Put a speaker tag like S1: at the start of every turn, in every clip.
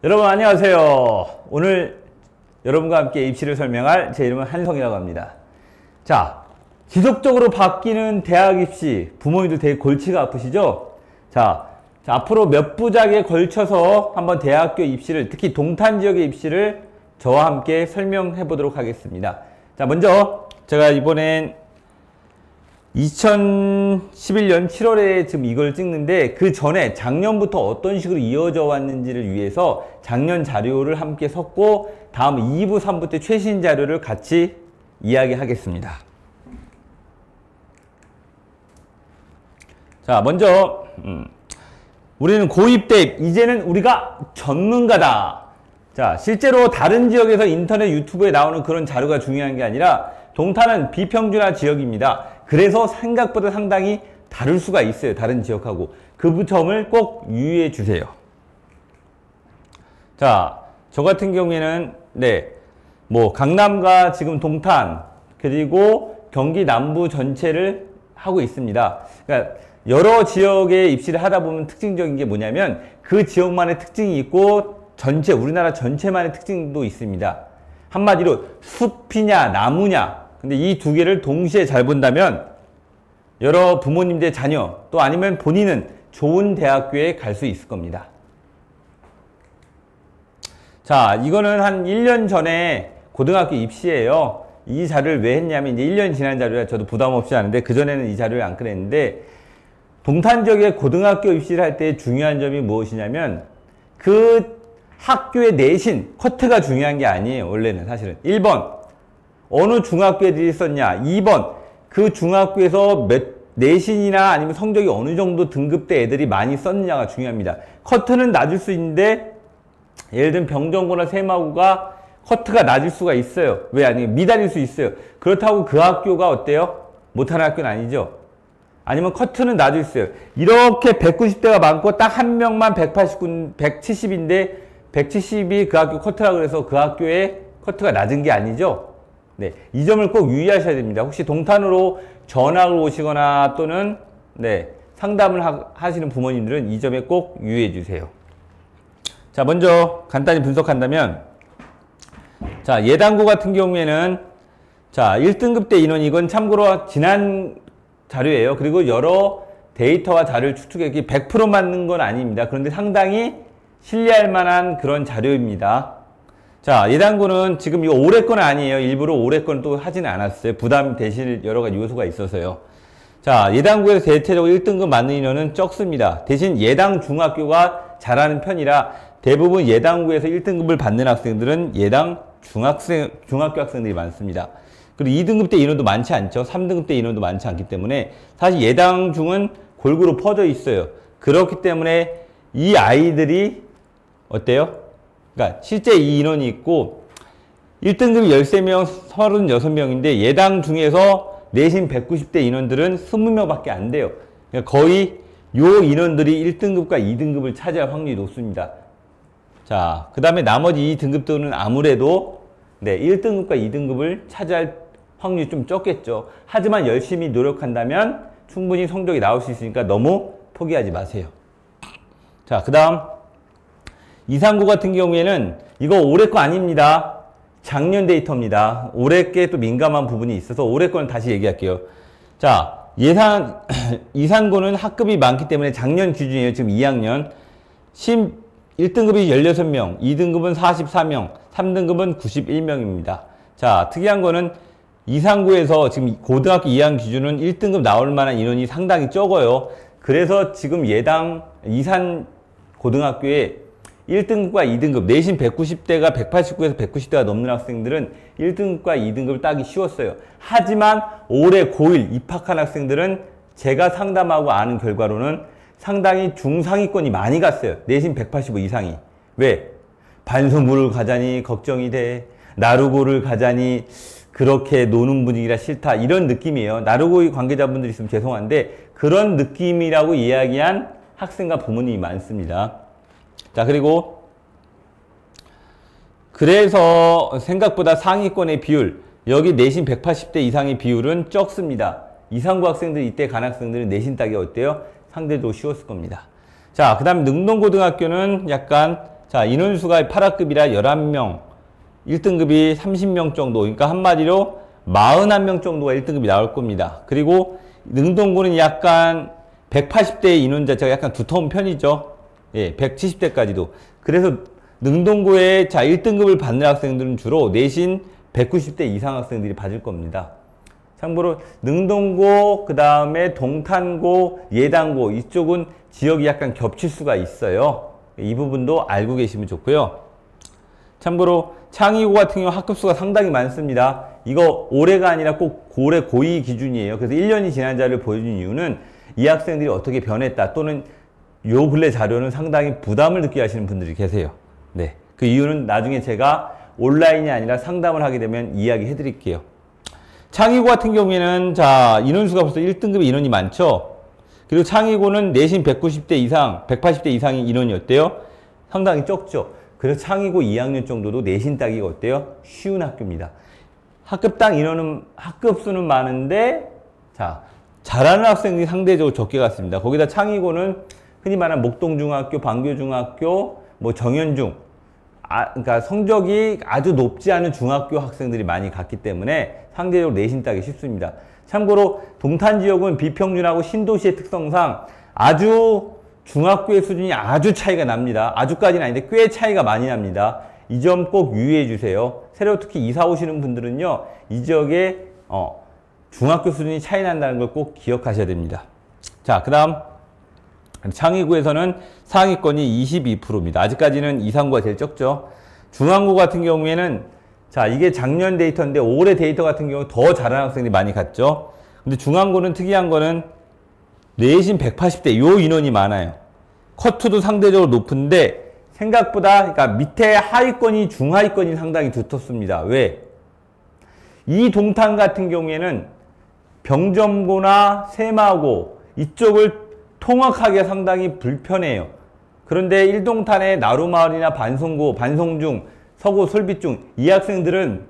S1: 여러분 안녕하세요. 오늘 여러분과 함께 입시를 설명할 제 이름은 한성이라고 합니다. 자, 지속적으로 바뀌는 대학 입시, 부모님들 되게 골치가 아프시죠? 자, 앞으로 몇 부작에 걸쳐서 한번 대학교 입시를, 특히 동탄 지역의 입시를 저와 함께 설명해 보도록 하겠습니다. 자, 먼저 제가 이번엔 2011년 7월에 지금 이걸 찍는데, 그 전에 작년부터 어떤 식으로 이어져 왔는지를 위해서 작년 자료를 함께 섞고 다음 2부, 3부 때 최신 자료를 같이 이야기하겠습니다. 자, 먼저 우리는 고2 때 이제는 우리가 전문가다. 자, 실제로 다른 지역에서 인터넷 유튜브에 나오는 그런 자료가 중요한 게 아니라 동탄은 비평준화 지역입니다. 그래서 생각보다 상당히 다를 수가 있어요. 다른 지역하고. 그 점을 꼭 유의해 주세요. 자, 저 같은 경우에는 강남과 지금 동탄 그리고 경기 남부 전체를 하고 있습니다. 그러니까 여러 지역에 입시를 하다 보면 특징적인 게 뭐냐면 그 지역만의 특징이 있고 우리나라 전체만의 특징도 있습니다. 한마디로 숲이냐 나무냐, 근데 이 두 개를 동시에 잘 본다면 여러 부모님들의 자녀 또 아니면 본인은 좋은 대학교에 갈 수 있을 겁니다. 자, 이거는 한 1년 전에 고등학교 입시예요. 이 자료를 왜 했냐면 이제 1년 지난 자료라 저도 부담 없이 하는데, 그전에는 이 자료를 안 꺼냈는데, 동탄 지역의 고등학교 입시를 할 때 중요한 점이 무엇이냐면 그 학교의 내신, 커트가 중요한 게 아니에요. 원래는 사실은 1번 어느 중학교 애들이 있었냐, 2번 그 중학교에서 내신이나 아니면 성적이 어느 정도 등급대 애들이 많이 썼느냐가 중요합니다. 커트는 낮을 수 있는데 예를 들면 병정고나 세마고가 커트가 낮을 수가 있어요. 왜 아니면 미달일 수 있어요. 그렇다고 그 학교가 어때요? 못하는 학교는 아니죠. 아니면 커트는 낮을 수 있어요. 이렇게 190대가 많고 딱 한 명만 170인데 170이 그 학교 커트라고 해서 그 학교의 커트가 낮은 게 아니죠. 네, 이 점을 꼭 유의하셔야 됩니다. 혹시 동탄으로 전학을 오시거나 또는 상담을 하시는 부모님들은 이 점에 꼭 유의해 주세요. 자, 먼저 간단히 분석한다면, 자, 예당고 같은 경우에는 자, 1등급 대 인원, 이건 참고로 지난 자료예요. 그리고 여러 데이터와 자료를 추측했기 100% 맞는 건 아닙니다. 그런데 상당히 신뢰할 만한 그런 자료입니다. 자, 예당고는 지금 이거 올해 건 아니에요. 일부러 올해 건 또 하지는 않았어요. 부담 대신 여러 가지 요소가 있어서요. 자, 예당고에서 대체적으로 1등급 맞는 인원은 적습니다. 대신 예당 중학교가 잘하는 편이라 대부분 예당고에서 1등급을 받는 학생들은 예당 중학교 학생들이 많습니다. 그리고 2등급 대 인원도 많지 않죠. 3등급 대 인원도 많지 않기 때문에 사실 예당 중은 골고루 퍼져 있어요. 그렇기 때문에 이 아이들이 어때요? 그러니까 실제 이 인원이 있고 1등급이 13명, 36명인데 예당 중에서 내신 190대 인원들은 20명밖에 안 돼요. 그러니까 거의 요 인원들이 1등급과 2등급을 차지할 확률이 높습니다. 자, 그 다음에 나머지 2등급들은 아무래도 1등급과 2등급을 차지할 확률이 좀 적겠죠. 하지만 열심히 노력한다면 충분히 성적이 나올 수 있으니까 너무 포기하지 마세요. 자, 그 다음 이상고 같은 경우에는 이거 올해 거 아닙니다. 작년 데이터입니다. 올해 게 또 민감한 부분이 있어서 올해 거는 다시 얘기할게요. 자, 이상고는 학급이 많기 때문에 작년 기준이에요. 지금 2학년 1등급이 16명, 2등급은 44명, 3등급은 91명입니다. 자, 특이한 거는 이상고에서 지금 고등학교 2학년 기준은 1등급 나올 만한 인원이 상당히 적어요. 그래서 지금 이산 고등학교에 1등급과 2등급, 내신 190대가 189에서 190대가 넘는 학생들은 1등급과 2등급을 따기 쉬웠어요. 하지만 올해 고1 입학한 학생들은 제가 상담하고 아는 결과로는 상당히 중상위권이 많이 갔어요. 내신 185 이상이. 왜? 반소물을 가자니 걱정이 돼. 나루고를 가자니 그렇게 노는 분위기라 싫다. 이런 느낌이에요. 나루고 관계자분들 있으면 죄송한데 그런 느낌이라고 이야기한 학생과 부모님이 많습니다. 자, 그래서 생각보다 상위권의 비율, 여기 내신 180대 이상의 비율은 적습니다. 이상고 학생들, 이때 간 학생들은 내신 따기 어때요? 상대도 쉬웠을 겁니다. 자, 그 다음 능동고등학교는 약간 자, 인원수가 8학급이라 11명, 1등급이 30명 정도, 그러니까 한마디로 41명 정도가 1등급이 나올 겁니다. 그리고 능동고는 약간 180대 인원 자체가 약간 두터운 편이죠. 예, 170대까지도. 그래서 능동고에 자 1등급을 받는 학생들은 주로 내신 190대 이상 학생들이 받을 겁니다. 참고로 능동고, 그 다음에 동탄고, 예당고 이쪽은 지역이 약간 겹칠 수가 있어요. 이 부분도 알고 계시면 좋고요. 참고로 창의고 같은 경우 학급수가 상당히 많습니다. 이거 올해가 아니라 꼭 올해 고2 기준이에요. 그래서 1년이 지난 자료를 보여준 이유는 이 학생들이 어떻게 변했다 또는 요 근래 자료는 상당히 부담을 느끼게 하시는 분들이 계세요. 네, 그 이유는 나중에 제가 온라인이 아니라 상담을 하게 되면 이야기해 드릴게요. 창의고 같은 경우에는 자 인원수가 벌써 1등급의 인원이 많죠. 그리고 창의고는 내신 190대 이상, 180대 이상의 인원이었대요. 상당히 적죠. 그래서 창의고 2학년 정도도 내신 따기가 어때요? 쉬운 학교입니다. 학급당 인원은 학급수는 많은데 자 잘하는 학생들이 상대적으로 적게 갔습니다. 거기다 창의고는 흔히 말하는 목동중학교, 방교중학교, 뭐 정현중, 그러니까 성적이 아주 높지 않은 중학교 학생들이 많이 갔기 때문에 상대적으로 내신 따기 쉽습니다. 참고로 동탄 지역은 비평준하고 신도시의 특성상 아주 중학교의 수준이 아주 차이가 납니다. 아주까지는 아닌데 꽤 차이가 많이 납니다. 이 점 꼭 유의해 주세요. 새로 특히 이사 오시는 분들은요, 이 지역에 중학교 수준이 차이 난다는 걸 꼭 기억하셔야 됩니다. 자, 그 다음 창의고에서는 상위권이 22%입니다. 아직까지는 이상고가 제일 적죠. 중앙고 같은 경우에는 자 이게 작년 데이터인데 올해 데이터 같은 경우 더 잘하는 학생들이 많이 갔죠. 근데 중앙고는 특이한 거는 내신 180대 요 인원이 많아요. 컷투도 상대적으로 높은데 생각보다 그러니까 밑에 하위권이 중하위권이 상당히 두텁습니다. 왜? 이 동탄 같은 경우에는 병점고나 세마고 이쪽을 통학하기가 상당히 불편해요. 그런데 일동탄의 나루마을이나 반송고, 반송중, 서고, 솔빛중 이 학생들은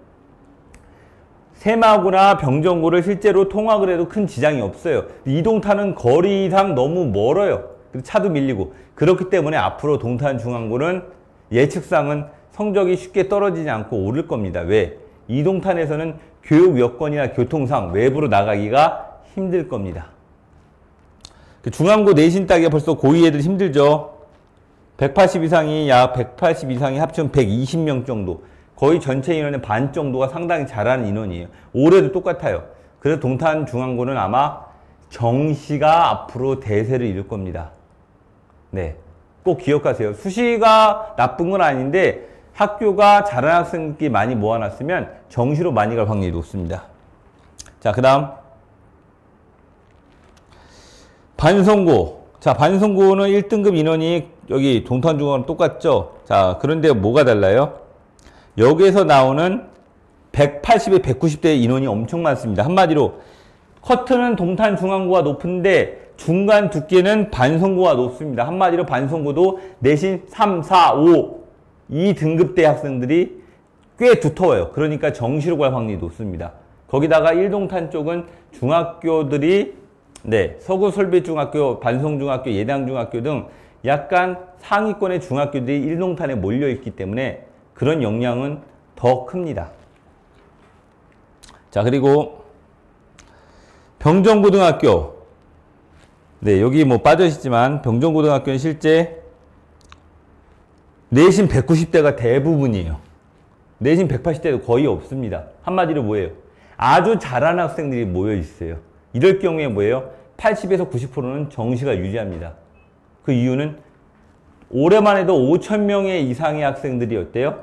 S1: 세마고나 병정고를 실제로 통학을 해도 큰 지장이 없어요. 이동탄은 거리상 너무 멀어요. 차도 밀리고. 그렇기 때문에 앞으로 동탄 중앙고는 예측상은 성적이 쉽게 떨어지지 않고 오를 겁니다. 왜? 이동탄에서는 교육 여건이나 교통상 외부로 나가기가 힘들 겁니다. 중앙고 내신 따기가 벌써 고2 애들 힘들죠. 180 이상이 약 180 이상이 합치면 120명 정도. 거의 전체 인원의 반 정도가 상당히 잘하는 인원이에요. 올해도 똑같아요. 그래서 동탄 중앙고는 아마 정시가 앞으로 대세를 이룰 겁니다. 네, 꼭 기억하세요. 수시가 나쁜 건 아닌데 학교가 잘하는 학생들끼리 많이 모아놨으면 정시로 많이 갈 확률이 높습니다. 자, 그 다음 반송고. 자, 반송고는 1등급 인원이 여기 동탄중앙은 똑같죠. 자, 그런데 뭐가 달라요? 여기에서 나오는 180에 190대 인원이 엄청 많습니다. 한마디로 커트는 동탄중앙고가 높은데 중간 두께는 반송고가 높습니다. 한마디로 반송고도 내신 3, 4, 5 이 등급대 학생들이 꽤 두터워요. 그러니까 정시로 갈 확률이 높습니다. 거기다가 일동탄 쪽은 중학교들이 네, 서구솔빛중학교, 반송중학교, 예당중학교 등 약간 상위권의 중학교들이 일동탄에 몰려있기 때문에 그런 영향은 더 큽니다. 자, 그리고 병정고등학교. 네, 여기 뭐 빠져있지만 병정고등학교는 실제 내신 190대가 대부분이에요. 내신 180대도 거의 없습니다. 한마디로 뭐예요? 아주 잘하는 학생들이 모여있어요. 이럴 경우에 뭐예요? 80에서 90%는 정시가 유리합니다. 그 이유는 올해만 해도 5,000명의 이상의 학생들이 어때요?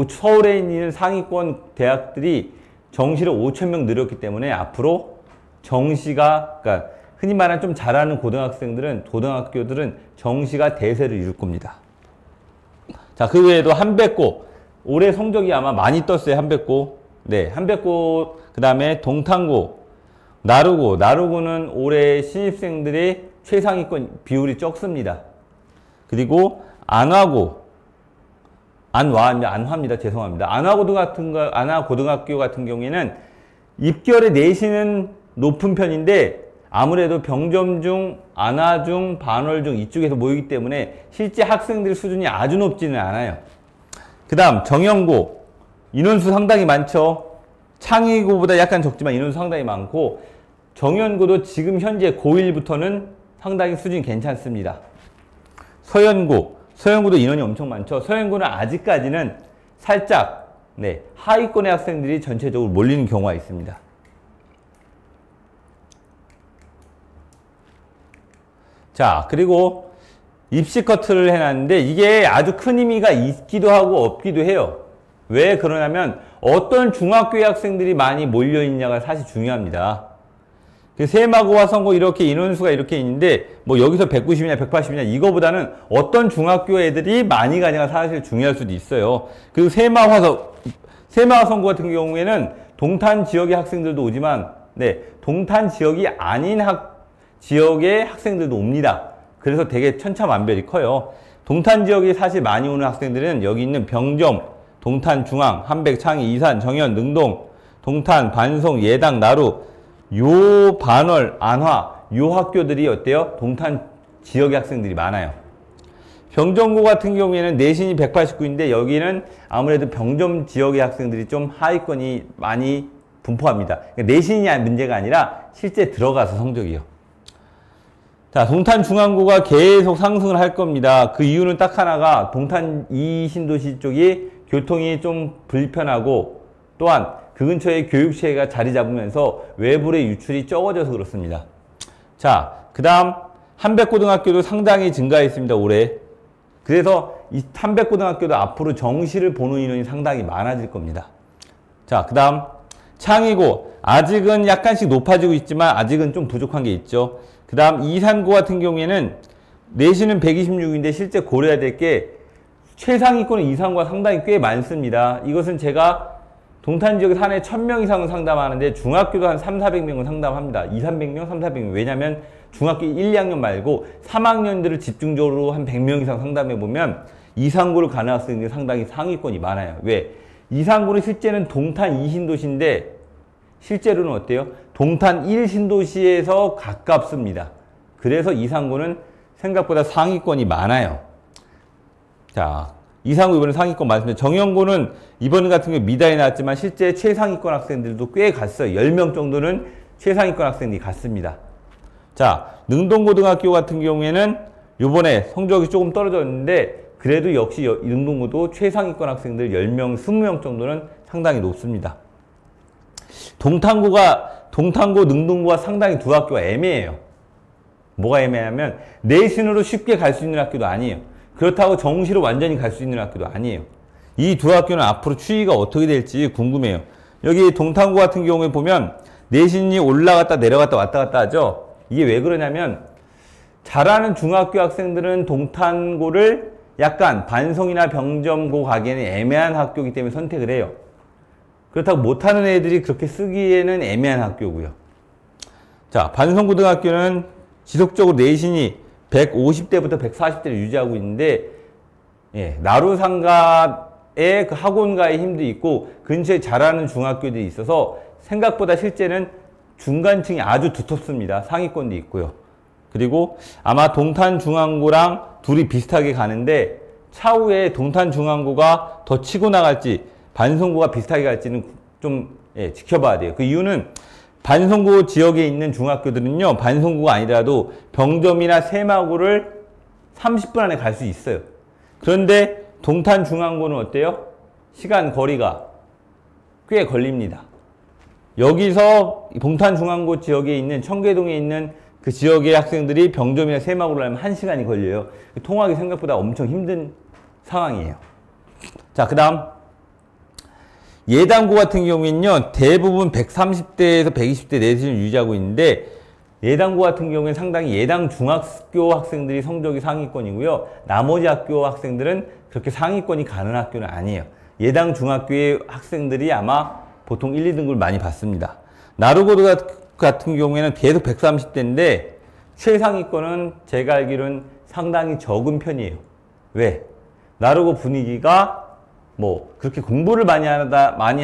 S1: 서울에 있는 상위권 대학들이 정시를 5,000명 늘었기 때문에 앞으로 정시가, 그러니까 흔히 말하는 좀 잘하는 고등학교들은 정시가 대세를 이룰 겁니다. 자, 그 외에도 한백고. 올해 성적이 아마 많이 떴어요, 한백고. 네, 한백고, 그 다음에 동탄고, 나루고. 나루고는 올해 신입생들의 최상위권 비율이 적습니다. 그리고 안화고. 안화입니다. 죄송합니다. 안화고등학교 같은 경우에는 입결의 내신은 높은 편인데 아무래도 병점중, 안화중, 반월중 이쪽에서 모이기 때문에 실제 학생들 수준이 아주 높지는 않아요. 그 다음 정연고 인원수 상당히 많죠. 창의고보다 약간 적지만 인원수 상당히 많고 정연고도 지금 현재 고1부터는 상당히 수준이 괜찮습니다. 서연고도 인원이 엄청 많죠. 서연고는 아직까지는 살짝 하위권의 학생들이 전체적으로 몰리는 경우가 있습니다. 자, 그리고 입시 커트를 해놨는데 이게 아주 큰 의미가 있기도 하고 없기도 해요. 왜 그러냐면 어떤 중학교의 학생들이 많이 몰려있냐가 사실 중요합니다. 세마고 화성고 이렇게 인원수가 이렇게 있는데 뭐 여기서 190이냐 180이냐 이거보다는 어떤 중학교 애들이 많이 가냐가 사실 중요할 수도 있어요. 그리고 세마화성고 같은 경우에는 동탄 지역의 학생들도 오지만 동탄 지역이 아닌 지역의 학생들도 옵니다. 그래서 되게 천차만별이 커요. 동탄 지역에 사실 많이 오는 학생들은 여기 있는 병점, 동탄 중앙, 한백, 창의, 이산, 정연, 능동, 동탄, 반송, 예당, 나루, 요 반월, 안화, 요 학교들이 어때요? 동탄 지역의 학생들이 많아요. 병점고 같은 경우에는 내신이 189인데 여기는 아무래도 병점 지역의 학생들이 좀 하위권이 많이 분포합니다. 그러니까 내신이 문제가 아니라 실제 들어가서 성적이요. 자, 동탄 중앙고가 계속 상승을 할 겁니다. 그 이유는 딱 하나가 동탄 2신도시 쪽이 교통이 좀 불편하고 또한 그 근처에 교육체계가 자리 잡으면서 외부의 유출이 적어져서 그렇습니다. 자, 그 다음 한백고등학교도 상당히 증가했습니다. 올해. 그래서 이 한백고등학교도 앞으로 정시를 보는 인원이 상당히 많아질 겁니다. 자, 그 다음 창의고 아직은 약간씩 높아지고 있지만 아직은 좀 부족한 게 있죠. 그 다음 이산고 같은 경우에는 내신은 126인데 실제 고려해야 될 게 최상위권은 이산고가 상당히 꽤 많습니다. 이것은 제가 동탄 지역에서 한 해 1000명 이상은 상담하는데 중학교도 한 300~400명은 상담합니다. 200~300명, 300~400명. 왜냐면 중학교 1, 2학년 말고 3학년들을 집중적으로 한 100명 이상 상담해보면 이산고를 가는 학생들이 상당히 상위권이 많아요. 왜? 이산고는 실제는 동탄 2신도시인데 실제로는 어때요? 동탄 1신도시에서 가깝습니다. 그래서 이산고는 생각보다 상위권이 많아요. 자, 이산고 이번에 상위권 많습니다. 정연고는 이번 같은 경우 미달이 나왔지만 실제 최상위권 학생들도 꽤 갔어요. 10명 정도는 최상위권 학생들이 갔습니다. 자, 능동고등학교 같은 경우에는 요번에 성적이 조금 떨어졌는데 그래도 역시 능동고도 최상위권 학생들 10명, 20명 정도는 상당히 높습니다. 동탄고, 능동고가 상당히 두 학교가 애매해요. 뭐가 애매하면 내신으로 쉽게 갈 수 있는 학교도 아니에요. 그렇다고 정시로 완전히 갈 수 있는 학교도 아니에요. 이 두 학교는 앞으로 추이가 어떻게 될지 궁금해요. 여기 동탄고 같은 경우에 보면 내신이 올라갔다 내려갔다 왔다 갔다 하죠. 이게 왜 그러냐면 잘하는 중학교 학생들은 동탄고를 약간 반송이나 병점고 가기에는 애매한 학교이기 때문에 선택을 해요. 그렇다고 못하는 애들이 그렇게 쓰기에는 애매한 학교고요. 자, 반송고등학교는 지속적으로 내신이 150대부터 140대를 유지하고 있는데 나루상가의 그 학원가의 힘도 있고 근처에 잘하는 중학교들이 있어서 생각보다 실제는 중간층이 아주 두텁습니다. 상위권도 있고요. 그리고 아마 동탄중앙고랑 둘이 비슷하게 가는데 차후에 동탄중앙고가 더 치고 나갈지 반송고가 비슷하게 갈지는 좀 지켜봐야 돼요. 그 이유는 반송고 지역에 있는 중학교들은요, 반송고가 아니더라도 병점이나 세마고를 30분 안에 갈 수 있어요. 그런데 동탄중앙고는 어때요? 시간 거리가 꽤 걸립니다. 여기서 동탄중앙고 지역에 있는 청계동에 있는 그 지역의 학생들이 병점이나 세마고를 하면 1시간이 걸려요. 통하기 생각보다 엄청 힘든 상황이에요. 자, 그 다음 예당고 같은 경우에는요, 대부분 130대에서 120대 내신을 유지하고 있는데 예당고 같은 경우에는 상당히 예당 중학교 학생들이 성적이 상위권이고요. 나머지 학교 학생들은 그렇게 상위권이 가는 학교는 아니에요. 예당 중학교의 학생들이 아마 보통 1, 2등급을 많이 받습니다. 나루고도 같은 경우에는 계속 130대인데 최상위권은 제가 알기로는 상당히 적은 편이에요. 왜? 나루고 분위기가 뭐 그렇게 공부를 많이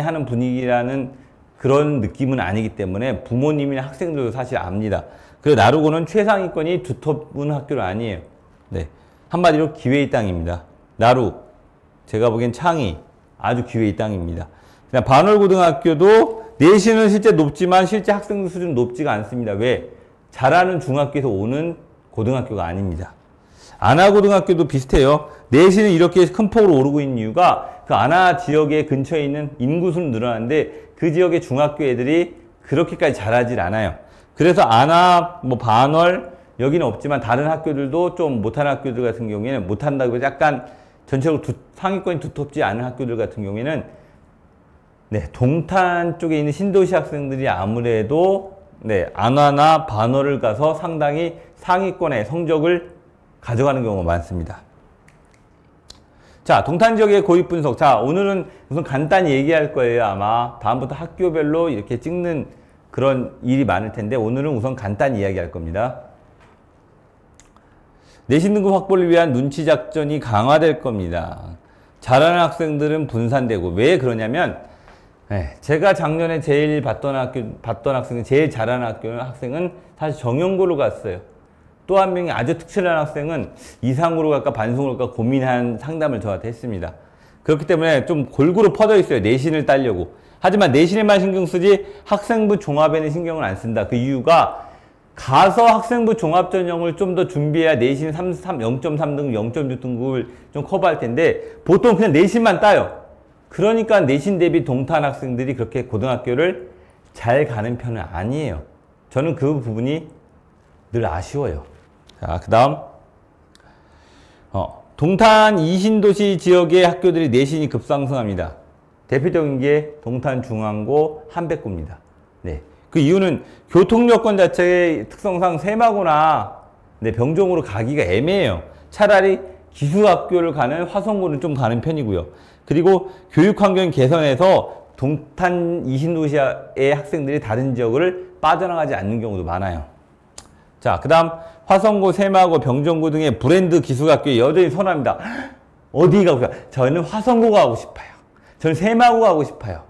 S1: 하는 분위기라는 그런 느낌은 아니기 때문에 부모님이나 학생들도 사실 압니다. 그리고 나루고는 최상위권이 두텁은 학교는 아니에요. 네. 한마디로 기회의 땅입니다. 나루, 제가 보기엔 창이 아주 기회의 땅입니다. 그냥 반월고등학교도 내신은 실제 높지만 실제 학생 수준은 높지가 않습니다. 왜? 잘하는 중학교에서 오는 고등학교가 아닙니다. 안하고등학교도 비슷해요. 내신은 이렇게 큰 폭으로 오르고 있는 이유가 그 안하 지역의 근처에 있는 인구수는 늘어나는데 그 지역의 중학교 애들이 그렇게까지 잘하질 않아요. 그래서 안하, 뭐 반월 여기는 없지만 다른 학교들도 좀 못하는 학교들 같은 경우에는 못한다고 해서 약간 전체적으로 상위권이 두텁지 않은 학교들 같은 경우에는 네, 동탄 쪽에 있는 신도시 학생들이 아무래도 네, 안하나 반월을 가서 상당히 상위권의 성적을 가져가는 경우가 많습니다. 자, 동탄 지역의 고입 분석. 자, 오늘은 우선 간단히 얘기할 거예요. 아마 다음부터 학교별로 이렇게 찍는 그런 일이 많을 텐데 오늘은 우선 간단히 이야기할 겁니다. 내신 등급 확보를 위한 눈치 작전이 강화될 겁니다. 잘하는 학생들은 분산되고 왜 그러냐면 제가 작년에 제일 봤던 학생은 제일 잘하는 학생은 사실 정연고로 갔어요. 또 한 명이 아주 특출난 학생은 이상으로 갈까 반송으로 갈까 고민한 상담을 저한테 했습니다. 그렇기 때문에 좀 골고루 퍼져 있어요. 내신을 따려고. 하지만 내신에만 신경 쓰지 학생부 종합에는 신경을 안 쓴다. 그 이유가 가서 학생부 종합 전형을 좀 더 준비해야 내신 0.3등급, 0.6등급을 좀 커버할 텐데 보통 그냥 내신만 따요. 그러니까 내신 대비 동탄 학생들이 그렇게 고등학교를 잘 가는 편은 아니에요. 저는 그 부분이 늘 아쉬워요. 자, 그 다음 동탄 이신도시 지역의 학교들이 내신이 급상승합니다. 대표적인 게 동탄 중앙고 한백고입니다. 네. 그 이유는 교통 여건 자체의 특성상 세마고나 병종으로 가기가 애매해요. 차라리 기숙학교를 가는 화성고는 좀 가는 편이고요. 그리고 교육 환경 개선해서 동탄 이신도시의 학생들이 다른 지역을 빠져나가지 않는 경우도 많아요. 자, 그 다음 화성고, 세마고, 병정고 등의 브랜드 기숙학교에 여전히 선호합니다. 어디 가고 싶어요? 저는 화성고 가고 싶어요. 저는 세마고 가고 싶어요.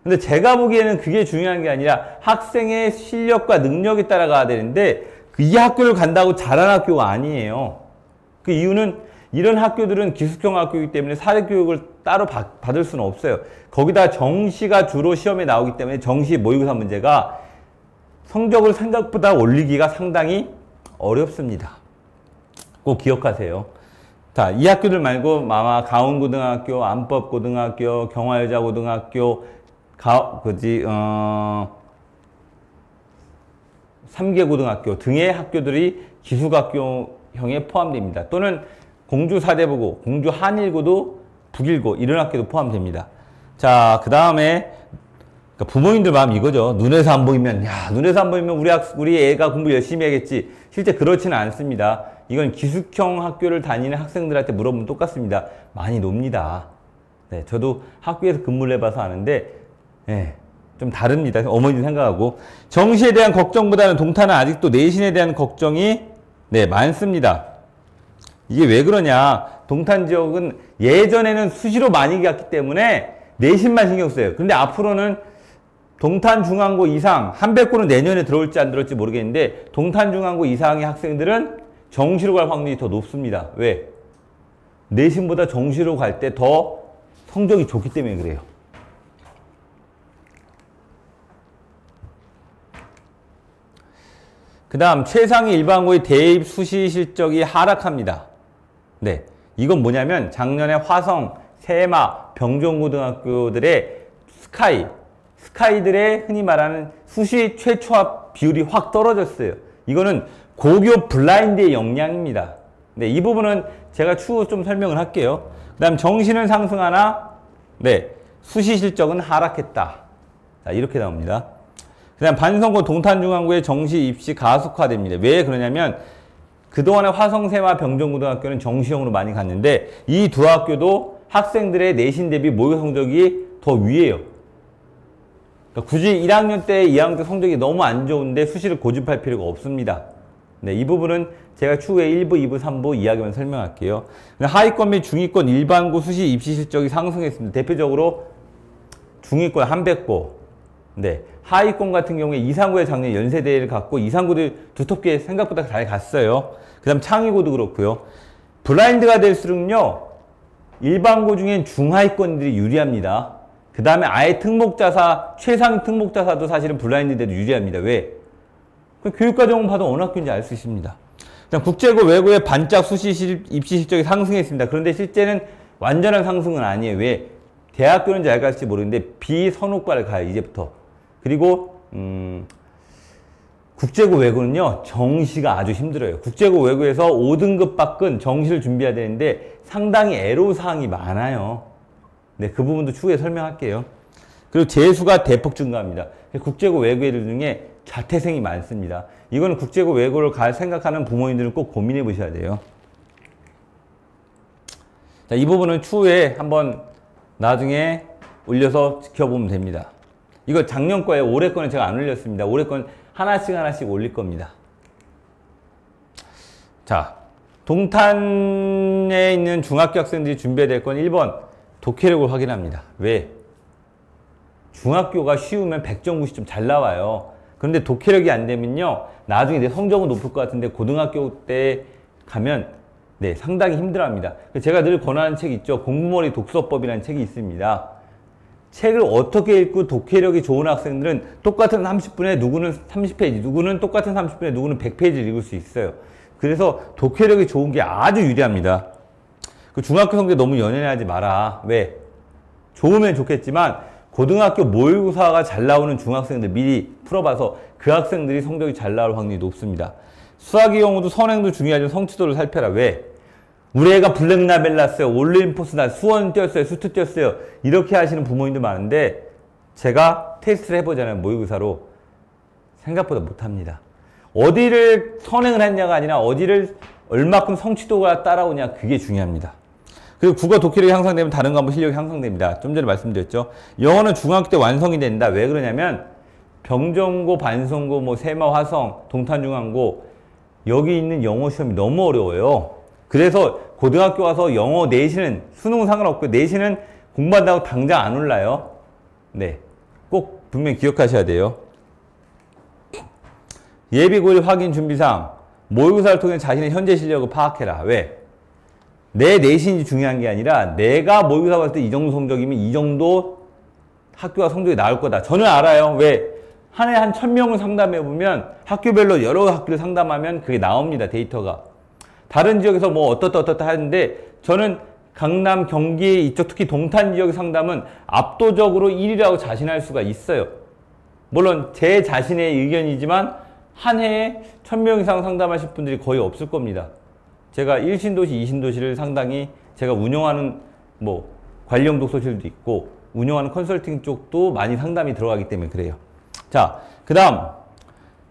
S1: 근데 제가 보기에는 그게 중요한 게 아니라 학생의 실력과 능력에 따라 가야 되는데 이 학교를 간다고 잘하는 학교가 아니에요. 그 이유는 이런 학교들은 기숙형 학교이기 때문에 사립교육을 따로 받을 수는 없어요. 거기다 정시가 주로 시험에 나오기 때문에 정시 모의고사 문제가 성적을 생각보다 올리기가 상당히 어렵습니다. 꼭 기억하세요. 자, 이 학교들 말고 아마 가온고등학교, 안법고등학교, 경화여자고등학교, 삼계고등학교 등의 학교들이 기숙학교형에 포함됩니다. 또는 공주 사대부고, 공주 한일고도 북일고 이런 학교도 포함됩니다. 자, 그 다음에 그러니까 부모님들 마음 이거죠. 눈에서 안 보이면 눈에서 안 보이면 우리 애가 공부 열심히 해야겠지. 실제 그렇지는 않습니다. 이건 기숙형 학교를 다니는 학생들한테 물어보면 똑같습니다. 많이 놉니다. 네, 저도 학교에서 근무를 해봐서 아는데 좀 다릅니다. 어머니들 생각하고 정시에 대한 걱정보다는 동탄은 아직도 내신에 대한 걱정이 많습니다. 이게 왜 그러냐? 동탄 지역은 예전에는 수시로 많이 갔기 때문에 내신만 신경 써요. 그런데 앞으로는 동탄 중앙고 이상, 한백고는 내년에 들어올지 안 들어올지 모르겠는데 동탄 중앙고 이상의 학생들은 정시로 갈 확률이 더 높습니다. 왜? 내신보다 정시로 갈 때 더 성적이 좋기 때문에 그래요. 그 다음 최상위 일반고의 대입 수시 실적이 하락합니다. 네, 이건 뭐냐면 작년에 화성, 세마, 병종고등학교들의 스카이들의 흔히 말하는 수시 최초합 비율이 확 떨어졌어요. 이거는 고교 블라인드의 영향입니다. 네, 이 부분은 제가 추후 좀 설명을 할게요. 그 다음 정시는 상승하나 수시 실적은 하락했다. 자, 이렇게 나옵니다. 그 다음 반성고 동탄중앙고의 정시 입시 가속화됩니다. 왜 그러냐면 그동안에 화성세마 병정고등학교는 정시형으로 많이 갔는데 이 두 학교도 학생들의 내신 대비 모의 성적이 더 위에요. 그러니까 굳이 1학년 때, 2학년 때 성적이 너무 안 좋은데 수시를 고집할 필요가 없습니다. 네, 이 부분은 제가 추후에 1부, 2부, 3부 이야기만 설명할게요. 하위권 및 중위권 일반고 수시 입시 실적이 상승했습니다. 대표적으로 중위권 한백고, 네. 하위권 같은 경우에 이상고에 작년 연세대를 갔고, 이상고도 두텁게 생각보다 잘 갔어요. 그 다음 창의고도 그렇고요. 블라인드가 될수록요, 일반고 중엔 중하위권들이 유리합니다. 그 다음에 아예 특목자사, 최상 특목자사도 사실은 블라인드대로 유리합니다. 왜? 교육과정을 봐도 어느 학교인지 알 수 있습니다. 그다음 국제고 외고의 반짝 수시 입시 실적이 상승했습니다. 그런데 실제는 완전한 상승은 아니에요. 왜? 대학교는 잘 갈지 모르는데 비선호과를 가요. 이제부터. 그리고 국제고 외고는요. 정시가 아주 힘들어요. 국제고 외고에서 5등급 밖은 정시를 준비해야 되는데 상당히 애로사항이 많아요. 네, 그 부분도 추후에 설명할게요. 그리고 재수가 대폭 증가합니다. 국제고 외고 애들 중에 자퇴생이 많습니다. 이거는 국제고 외고를 갈 생각하는 부모님들은 꼭 고민해 보셔야 돼요. 자, 이 부분은 추후에 한번 나중에 올려서 지켜보면 됩니다. 이거 작년 거에 올해 거는 제가 안 올렸습니다. 올해 건 하나씩 올릴 겁니다. 자, 동탄에 있는 중학교 학생들이 준비해야 될 건 1번 독해력을 확인합니다. 왜? 중학교가 쉬우면 100점, 90점 잘 나와요. 그런데 독해력이 안 되면요, 나중에 내 성적은 높을 것 같은데 고등학교 때 가면 네, 상당히 힘들어합니다. 제가 늘 권하는 책 있죠. 공부머리 독서법이라는 책이 있습니다. 책을 어떻게 읽고 독해력이 좋은 학생들은 똑같은 30분에 누구는 30페이지, 누구는 똑같은 30분에 누구는 100페이지를 읽을 수 있어요. 그래서 독해력이 좋은 게 아주 유리합니다. 그 중학교 성적 너무 연연하지 마라. 왜? 좋으면 좋겠지만 고등학교 모의고사가 잘 나오는 중학생들 미리 풀어봐서 그 학생들이 성적이 잘 나올 확률이 높습니다. 수학의 경우도 선행도 중요하지만 성취도를 살펴라. 왜? 우리 애가 블랙라벨 났어요. 올림포스 나 수원 뛰었어요. 수트 뛰었어요. 이렇게 하시는 부모님도 많은데 제가 테스트를 해보잖아요. 모의고사로. 생각보다 못합니다. 어디를 선행을 했냐가 아니라 어디를 얼마큼 성취도가 따라오냐, 그게 중요합니다. 그리고 국어 독해력이 향상되면 다른 과목 실력이 향상됩니다. 좀 전에 말씀드렸죠. 영어는 중학교 때 완성이 된다. 왜 그러냐면 병정고, 반성고, 뭐 세마, 화성, 동탄중앙고 여기 있는 영어 시험이 너무 어려워요. 그래서 고등학교 와서 영어 내신은 수능은 상관없고 내신은 공부한다고 당장 안 올라요. 네, 꼭 분명히 기억하셔야 돼요. 예비고일 확인 준비사항, 모의고사를 통해 자신의 현재 실력을 파악해라. 왜? 내 내신이 중요한 게 아니라 내가 모의고사 봤을 때 이 정도 성적이면 이 정도 학교가 성적이 나올 거다. 저는 알아요. 왜? 한 해 한 1000명을 상담해보면 학교별로 여러 학교를 상담하면 그게 나옵니다. 데이터가. 다른 지역에서 뭐 어떻다 하는데 저는 강남, 경기 이쪽 특히 동탄 지역의 상담은 압도적으로 1위라고 자신할 수가 있어요. 물론 제 자신의 의견이지만 한 해에 1000명 이상 상담하실 분들이 거의 없을 겁니다. 제가 1신도시, 2신도시를 상당히 제가 운영하는 뭐 관련 독서실도 있고 운영하는 컨설팅 쪽도 많이 상담이 들어가기 때문에 그래요. 자, 그 다음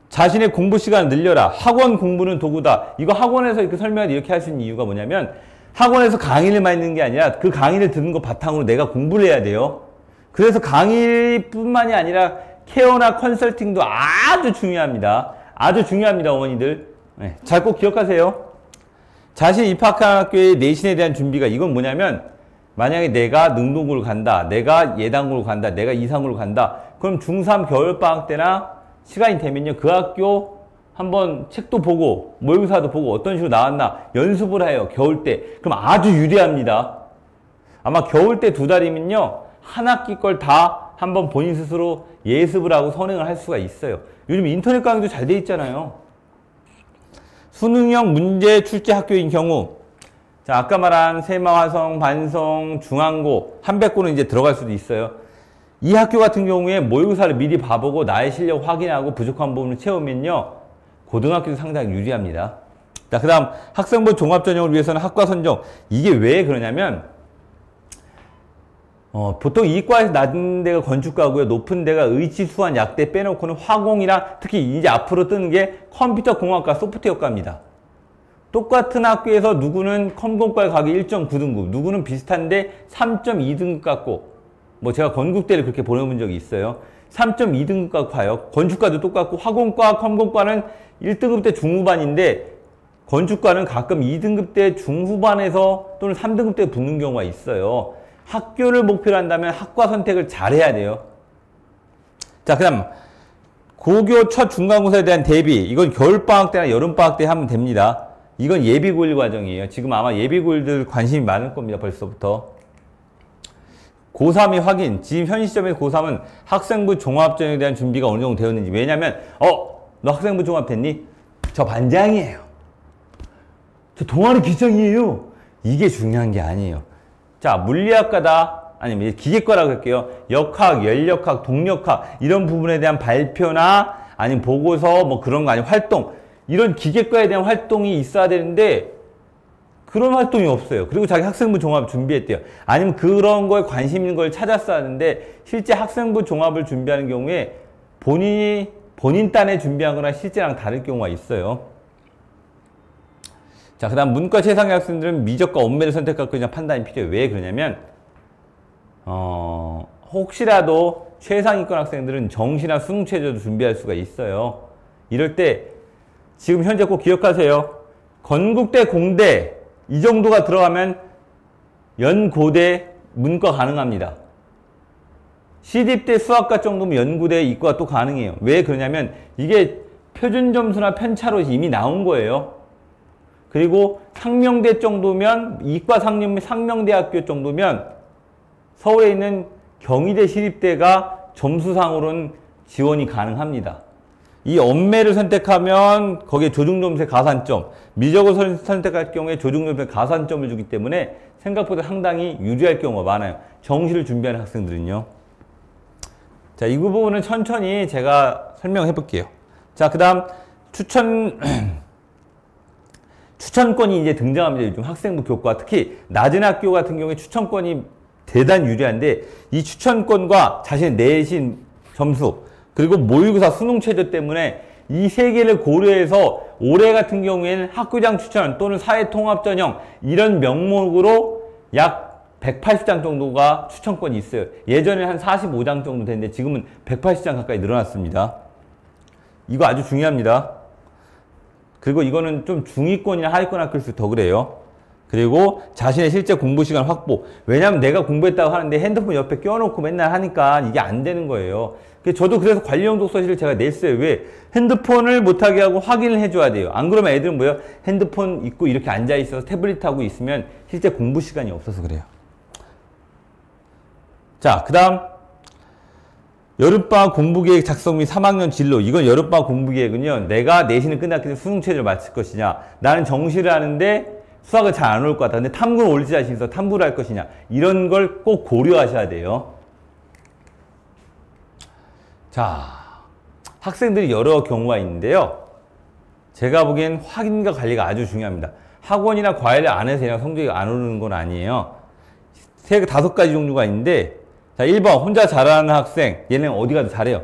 S1: 자신의 공부 시간을 늘려라. 학원 공부는 도구다. 이거 학원에서 이렇게 설명을 이렇게 할 수 있는 이유가 뭐냐면 학원에서 강의를만 있는 게 아니라 그 강의를 듣는 거 바탕으로 내가 공부를 해야 돼요. 그래서 강의뿐만이 아니라 케어나 컨설팅도 아주 중요합니다. 아주 중요합니다, 어머니들. 네, 잘 꼭 기억하세요. 자신이 입학한 학교의 내신에 대한 준비가 이건 뭐냐면 만약에 내가 능동고를 간다, 내가 예당고를 간다, 내가 이상고를 간다. 그럼 중3 겨울방학 때나 시간이 되면요, 그 학교 한번 책도 보고 모의고사도 보고 어떤 식으로 나왔나 연습을 해요. 겨울 때. 그럼 아주 유리합니다. 아마 겨울 때 2달이면요 한 학기 걸 다 한번 본인 스스로 예습을 하고 선행을 할 수가 있어요. 요즘 인터넷 강의도 잘 돼 있잖아요. 수능형 문제 출제 학교인 경우, 자, 아까 말한 세마, 화성, 반성, 중앙고, 한백고는 이제 들어갈 수도 있어요. 이 학교 같은 경우에 모의고사를 미리 봐보고 나의 실력 확인하고 부족한 부분을 채우면요 고등학교도 상당히 유리합니다. 자, 그 다음 학생부 종합전형을 위해서는 학과 선정. 이게 왜 그러냐면 보통 이과에서 낮은 데가 건축과고요. 높은 데가 의치, 수완, 약대 빼놓고는 화공이랑 특히 이제 앞으로 뜨는 게 컴퓨터공학과, 소프트웨어과입니다. 똑같은 학교에서 누구는 컴공과에 가기 1.9등급, 누구는 비슷한데 3.2등급 갖고, 뭐 제가 건국대를 그렇게 보내본 적이 있어요. 3.2등급 갖고 가요. 건축과도 똑같고 화공과, 컴공과는 1등급 때 중후반인데 건축과는 가끔 2등급 때 중후반에서 또는 3등급 때 붙는 경우가 있어요. 학교를 목표로 한다면 학과 선택을 잘 해야 돼요. 자, 그 다음 고교 첫 중간고사에 대한 대비. 이건 겨울방학 때나 여름방학 때 하면 됩니다. 이건 예비고일 과정이에요. 지금 아마 예비고일들 관심이 많을 겁니다. 벌써부터. 고3이 확인. 지금 현 시점에서 고3은 학생부 종합전형에 대한 준비가 어느 정도 되었는지. 왜냐면 너 학생부 종합 됐니? 저 반장이에요. 저 동아리 기장이에요. 이게 중요한 게 아니에요. 자, 물리학과다. 아니면 기계과라고 할게요. 역학, 연력학, 동력학 이런 부분에 대한 발표나 아니면 보고서 뭐 그런 거 아니면 활동 이런 기계과에 대한 활동이 있어야 되는데 그런 활동이 없어요. 그리고 자기 학생부 종합 준비했대요. 아니면 그런 거에 관심 있는 걸 찾았어야 하는데 실제 학생부 종합을 준비하는 경우에 본인 딴에 준비한 거랑 실제랑 다를 경우가 있어요. 자, 그 다음 문과 최상위 학생들은 미적과 언매를 선택할 것이냐 판단이 필요해요. 왜 그러냐면 혹시라도 최상위권 학생들은 정시나 수능 최저도 준비할 수가 있어요. 이럴 때 지금 현재 꼭 기억하세요. 건국대, 공대 이 정도가 들어가면 연고대 문과 가능합니다. 시립대 수학과 정도면 연구대 이과 또 가능해요. 왜 그러냐면 이게 표준 점수나 편차로 이미 나온 거예요. 그리고 상명대 정도면 이과 상명대학교 정도면 서울에 있는 경희대 시립대가 점수상으로는 지원이 가능합니다. 이 언매를 선택하면 거기에 조중점수의 가산점, 미적을 선택할 경우에 조중점수의 가산점을 주기 때문에 생각보다 상당히 유리할 경우가 많아요. 정시를 준비하는 학생들은요. 자, 이 부분은 천천히 제가 설명해 볼게요. 자, 그 다음 추천권이 이제 등장합니다. 요즘 학생부 교과, 특히 낮은 학교 같은 경우에 추천권이 대단히 유리한데 이 추천권과 자신의 내신 점수 그리고 모의고사 수능 최저 때문에 이 세 개를 고려해서 올해 같은 경우에는 학교장 추천 또는 사회통합전형 이런 명목으로 약 180장 정도가 추천권이 있어요. 예전에 한 45장 정도 됐는데 지금은 180장 가까이 늘어났습니다. 이거 아주 중요합니다. 그리고 이거는 좀 중위권이나 하위권 학교일수록 더 그래요. 그리고 자신의 실제 공부 시간 확보. 왜냐하면 내가 공부했다고 하는데 핸드폰 옆에 껴놓고 맨날 하니까 이게 안 되는 거예요. 저도 그래서 관리형 독서실을 제가 냈어요. 왜? 핸드폰을 못하게 하고 확인을 해줘야 돼요. 안 그러면 애들은 뭐예요? 핸드폰 있고 이렇게 앉아있어서 태블릿 하고 있으면 실제 공부 시간이 없어서 그래요. 자, 그 다음 여름방학 공부계획 작성 및 3학년 진로. 이건 여름방학 공부계획은요. 내가 내신을 끝났기 때문에 수능 최저를 마칠 것이냐. 나는 정시를 하는데 수학은 잘 안 올 것 같다. 근데 탐구를 올릴 자신 있어 탐구를 할 것이냐. 이런 걸 꼭 고려하셔야 돼요. 자, 학생들이 여러 경우가 있는데요. 제가 보기엔 확인과 관리가 아주 중요합니다. 학원이나 과외를 안 해서 그냥 성적이 안 오르는 건 아니에요. 5가지 종류가 있는데 자, 1번 혼자 잘하는 학생. 얘는 어디 가도 잘해요.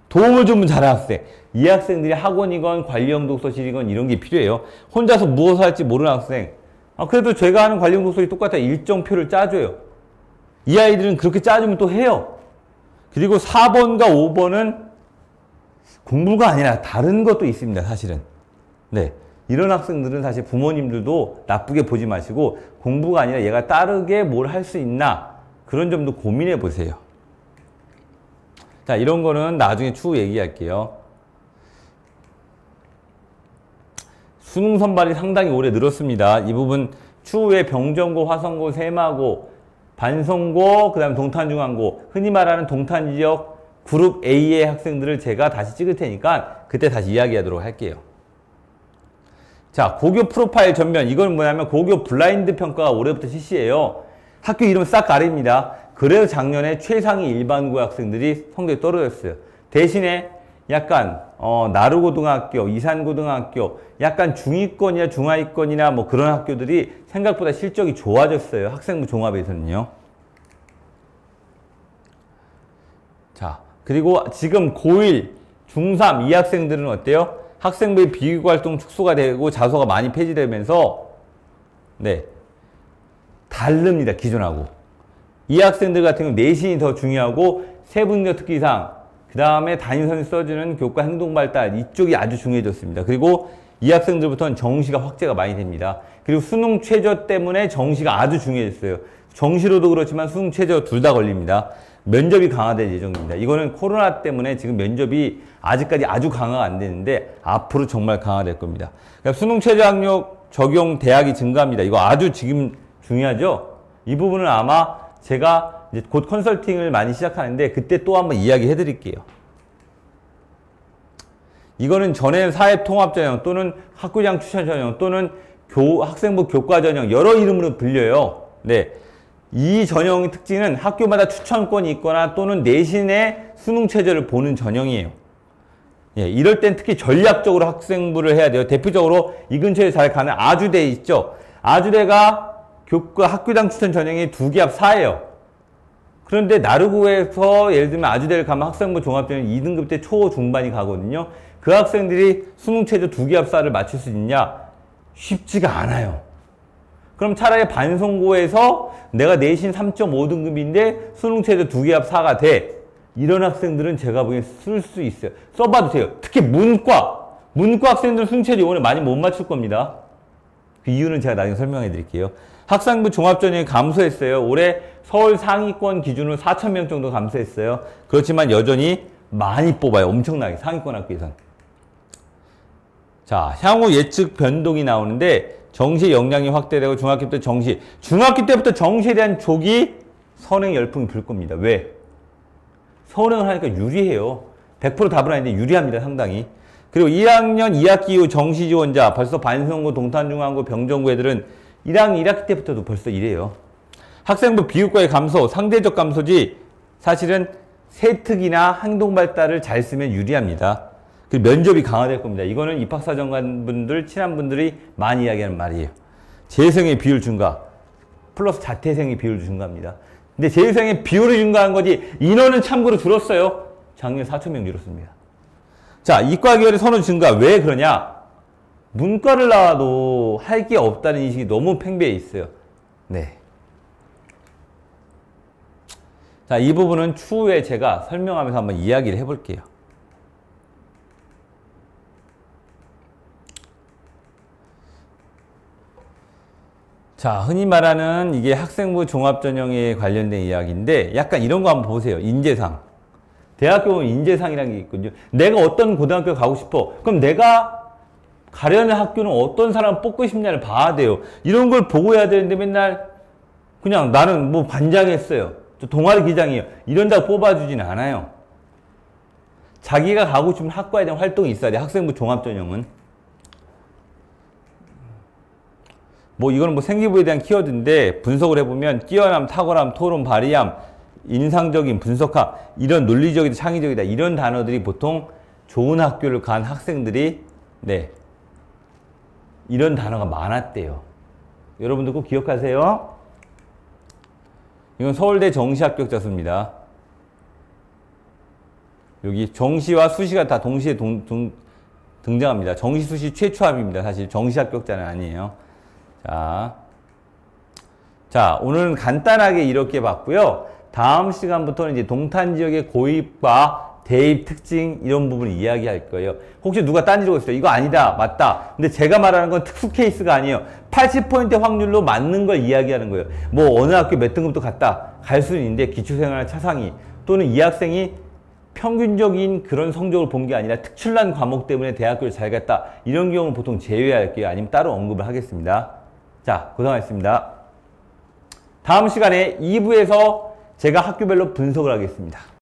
S1: 도움을 주면 잘하는 학생. 이 학생들이 학원이건 관리형 독서실이건 이런 게 필요해요. 혼자서 무엇을 할지 모르는 학생. 그래도 제가 하는 관리형 독서실이 똑같아. 일정표를 짜줘요. 이 아이들은 그렇게 짜주면 또 해요. 그리고 4번과 5번은 공부가 아니라 다른 것도 있습니다. 사실은. 네. 이런 학생들은 사실 부모님들도 나쁘게 보지 마시고 공부가 아니라 얘가 다르게 뭘 할 수 있나 그런 점도 고민해 보세요. 자, 이런 거는 나중에 추후 얘기할게요. 수능 선발이 상당히 오래 늘었습니다. 이 부분 추후에 병정고, 화성고, 세마고, 반성고, 그 다음에 동탄중앙고, 흔히 말하는 동탄지역 그룹 A의 학생들을 제가 다시 찍을 테니까 그때 다시 이야기하도록 할게요. 자, 고교 프로파일 전면. 이건 뭐냐면 고교 블라인드 평가가 올해부터 실시해요. 학교 이름 싹 가립니다. 그래서 작년에 최상위 일반고 학생들이 성적이 떨어졌어요. 대신에 약간 나루고등학교, 이산고등학교, 약간 중위권이나 중하위권이나 뭐 그런 학교들이 생각보다 실적이 좋아졌어요. 학생부 종합에서는요. 자, 그리고 지금 고1, 중3 이 학생들은 어때요? 학생부의 비교과 활동 축소가 되고 자소가 많이 폐지되면서 네, 다릅니다. 기존하고. 이 학생들 같은 경우 내신이 더 중요하고 세분력 특기상, 그 다음에 담임선생님이 써주는 교과 행동발달 이쪽이 아주 중요해졌습니다. 그리고 이 학생들부터는 정시가 확대가 많이 됩니다. 그리고 수능 최저 때문에 정시가 아주 중요해졌어요. 정시로도 그렇지만 수능 최저 둘 다 걸립니다. 면접이 강화될 예정입니다. 이거는 코로나 때문에 지금 면접이 아직까지 아주 강화가 안 되는데 앞으로 정말 강화될 겁니다. 그러니까 수능 최저 학력 적용 대학이 증가합니다. 이거 아주 지금 중요하죠? 이 부분은 아마 제가 이제 곧 컨설팅을 많이 시작하는데 그때 또 한번 이야기해 드릴게요. 이거는 전에 사회통합전형 또는 학교장 추천전형 또는 학생부 교과전형 여러 이름으로 불려요. 네. 이 전형의 특징은 학교마다 추천권이 있거나 또는 내신의 수능 최저를 보는 전형이에요. 예, 이럴 땐 특히 전략적으로 학생부를 해야 돼요. 대표적으로 이 근처에 잘 가는 아주대 있죠. 아주대가 학교장 추천 전형이 2기합 4예요. 그런데 나르고에서 예를 들면 아주대를 가면 학생부 종합전형 2등급 때 초 중반이 가거든요. 그 학생들이 수능 최저 2기합 4를 맞출 수 있냐? 쉽지가 않아요. 그럼 차라리 반송고에서 내가 내신 3.5등급인데 수능 최저 2기합 4가 돼. 이런 학생들은 제가 보기엔 쓸 수 있어요. 써봐도 돼요. 특히 문과 학생들은 수능 최저 이번에 많이 못 맞출 겁니다. 그 이유는 제가 나중에 설명해 드릴게요. 학생부 종합전형이 감소했어요. 올해 서울 상위권 기준으로 4,000명 정도 감소했어요. 그렇지만 여전히 많이 뽑아요. 엄청나게 상위권 학교에선. 자, 향후 예측 변동이 나오는데 정시 역량이 확대되고 중학교 때 중학교 때부터 정시에 대한 조기 선행 열풍이 불 겁니다. 왜? 선행을 하니까 유리해요. 100% 답은 아닌데 유리합니다. 상당히. 그리고 1학년 2학기 이후 정시 지원자 벌써 반성고, 동탄중앙고, 병정고 애들은 1학년 1학기 때부터도 벌써 이래요. 학생부 비교과의 감소, 상대적 감소지 사실은 세특이나 행동 발달을 잘 쓰면 유리합니다. 그리고 면접이 강화될 겁니다. 이거는 입학사정관 분들, 친한 분들이 많이 이야기하는 말이에요. 재생의 비율 증가, 플러스 자퇴생의 비율도 증가합니다. 근데 재생의 비율이 증가한 거지 인원은 참고로 줄었어요. 작년 4,000명 줄었습니다. 자, 이과 계열의 선호 증가. 왜 그러냐? 문과를 나와도 할 게 없다는 인식이 너무 팽배해 있어요. 네. 자, 이 부분은 추후에 제가 설명하면서 한번 이야기를 해볼게요. 자, 흔히 말하는 이게 학생부 종합전형에 관련된 이야기인데 약간 이런 거 한번 보세요. 인재상. 대학교 보면 인재상이라는 게 있거든요. 내가 어떤 고등학교 가고 싶어. 그럼 내가 가려는 학교는 어떤 사람을 뽑고 싶냐를 봐야 돼요. 이런 걸 보고 해야 되는데 맨날 그냥 나는 뭐 반장했어요. 저 동아리 기장이에요. 이런다고 뽑아주진 않아요. 자기가 가고 싶은 학과에 대한 활동이 있어야 돼. 학생부 종합전형은. 뭐 이거는 뭐 생기부에 대한 키워드인데 분석을 해보면 뛰어남, 탁월함, 토론, 발휘함, 인상적인, 분석함, 이런 논리적이다, 창의적이다 이런 단어들이 보통 좋은 학교를 간 학생들이 네 이런 단어가 많았대요. 여러분들 꼭 기억하세요. 이건 서울대 정시 합격자 수입니다. 여기 정시와 수시가 다 동시에 등장합니다. 정시, 수시 최초합입니다. 사실 정시 합격자는 아니에요. 자, 오늘은 간단하게 이렇게 봤고요. 다음 시간부터는 이제 동탄 지역의 고입과 대입 특징 이런 부분을 이야기할 거예요. 혹시 누가 딴지르고 있어요? 이거 아니다, 맞다. 근데 제가 말하는 건 특수 케이스가 아니에요. 80% 확률로 맞는 걸 이야기하는 거예요. 뭐 어느 학교 몇 등급도 갔다. 갈 수는 있는데 기초생활 차상위 또는 이 학생이 평균적인 그런 성적을 본 게 아니라 특출난 과목 때문에 대학교를 잘 갔다. 이런 경우는 보통 제외할게요. 아니면 따로 언급을 하겠습니다. 자, 고생하셨습니다. 다음 시간에 2부에서 제가 학교별로 분석을 하겠습니다.